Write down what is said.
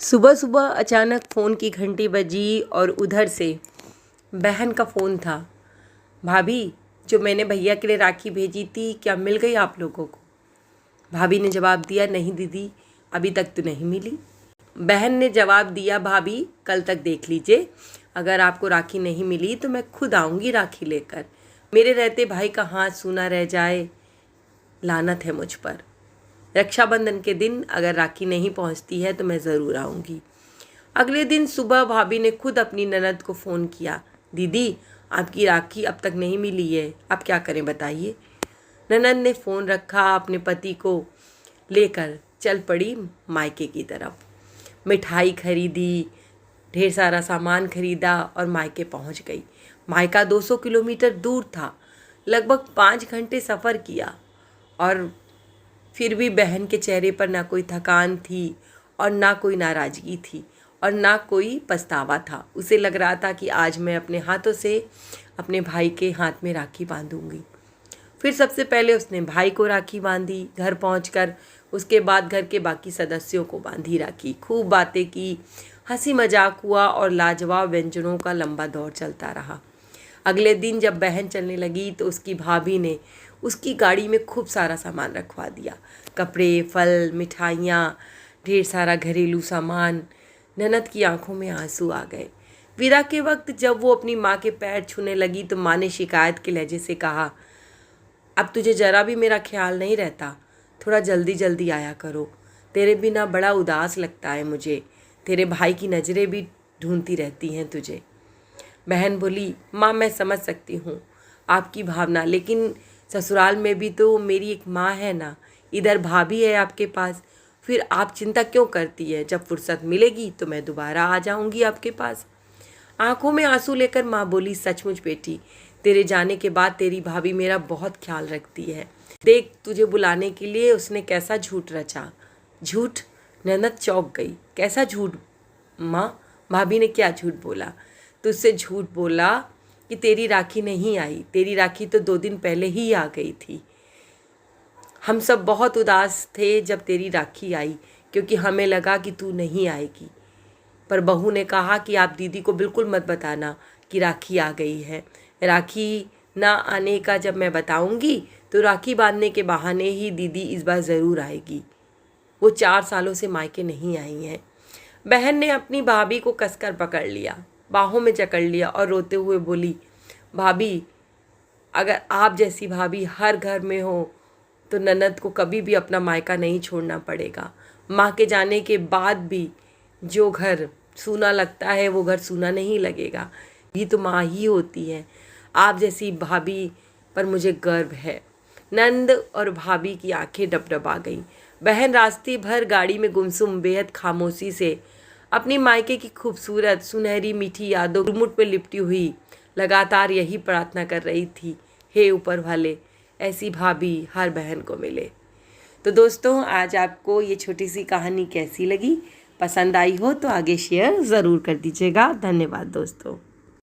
सुबह सुबह अचानक फ़ोन की घंटी बजी और उधर से बहन का फ़ोन था। भाभी, जो मैंने भैया के लिए राखी भेजी थी क्या मिल गई आप लोगों को? भाभी ने जवाब दिया, नहीं दीदी, अभी तक तो नहीं मिली। बहन ने जवाब दिया, भाभी कल तक देख लीजिए, अगर आपको राखी नहीं मिली तो मैं खुद आऊँगी राखी लेकर। मेरे रहते भाई का हाथ सूना रह जाए, लानत है मुझ पर। रक्षाबंधन के दिन अगर राखी नहीं पहुंचती है तो मैं ज़रूर आऊँगी। अगले दिन सुबह भाभी ने खुद अपनी ननद को फ़ोन किया, दीदी आपकी राखी अब तक नहीं मिली है, अब क्या करें बताइए। ननद ने फ़ोन रखा, अपने पति को लेकर चल पड़ी मायके की तरफ। मिठाई खरीदी, ढेर सारा सामान खरीदा और मायके पहुंच गई। मायका 200 किलोमीटर दूर था, लगभग 5 घंटे सफ़र किया और फिर भी बहन के चेहरे पर ना कोई थकान थी और ना कोई नाराज़गी थी और ना कोई पछतावा था। उसे लग रहा था कि आज मैं अपने हाथों से अपने भाई के हाथ में राखी बांधूंगी। फिर सबसे पहले उसने भाई को राखी बांधी घर पहुंचकर, उसके बाद घर के बाकी सदस्यों को बांधी राखी। खूब बातें की, हंसी मजाक हुआ और लाजवाब व्यंजनों का लंबा दौर चलता रहा। अगले दिन जब बहन चलने लगी तो उसकी भाभी ने उसकी गाड़ी में खूब सारा सामान रखवा दिया, कपड़े, फल, मिठाइयाँ, ढेर सारा घरेलू सामान। ननद की आंखों में आंसू आ गए। विदा के वक्त जब वो अपनी माँ के पैर छूने लगी तो माँ ने शिकायत के लहजे से कहा, अब तुझे ज़रा भी मेरा ख्याल नहीं रहता, थोड़ा जल्दी जल्दी आया करो, तेरे बिना बड़ा उदास लगता है मुझे, तेरे भाई की नज़रें भी ढूंढती रहती हैं तुझे। बहन बोली, माँ मैं समझ सकती हूँ आपकी भावना, लेकिन ससुराल में भी तो मेरी एक माँ है ना, इधर भाभी है आपके पास, फिर आप चिंता क्यों करती है? जब फुर्सत मिलेगी तो मैं दोबारा आ जाऊँगी आपके पास। आंखों में आंसू लेकर माँ बोली, सचमुच बेटी, तेरे जाने के बाद तेरी भाभी मेरा बहुत ख्याल रखती है। देख, तुझे बुलाने के लिए उसने कैसा झूठ रचा। झूठ? ननद चौंक गई। कैसा झूठ माँ? भाभी ने क्या झूठ बोला? तुझसे झूठ बोला कि तेरी राखी नहीं आई। तेरी राखी तो 2 दिन पहले ही आ गई थी। हम सब बहुत उदास थे जब तेरी राखी आई, क्योंकि हमें लगा कि तू नहीं आएगी। पर बहू ने कहा कि आप दीदी को बिल्कुल मत बताना कि राखी आ गई है। राखी ना आने का जब मैं बताऊंगी तो राखी बांधने के बहाने ही दीदी इस बार ज़रूर आएगी। वो 4 सालों से मायके नहीं आई हैं। बहन ने अपनी भाभी को कसकर पकड़ लिया, बाहों में जकड़ लिया और रोते हुए बोली, भाभी, अगर आप जैसी भाभी हर घर में हो तो ननद को कभी भी अपना मायका नहीं छोड़ना पड़ेगा। माँ के जाने के बाद भी जो घर सूना लगता है वो घर सूना नहीं लगेगा। ये तो माँ ही होती है। आप जैसी भाभी पर मुझे गर्व है। नंद और भाभी की आंखें डबडबा गईं। बहन रास्ते भर गाड़ी में गुमसुम बेहद खामोशी से अपनी मायके की खूबसूरत सुनहरी मीठी यादों मुठ में लिपटी हुई लगातार यही प्रार्थना कर रही थी, हे ऊपर वाले, ऐसी भाभी हर बहन को मिले। तो दोस्तों, आज आपको ये छोटी सी कहानी कैसी लगी? पसंद आई हो तो आगे शेयर ज़रूर कर दीजिएगा। धन्यवाद दोस्तों।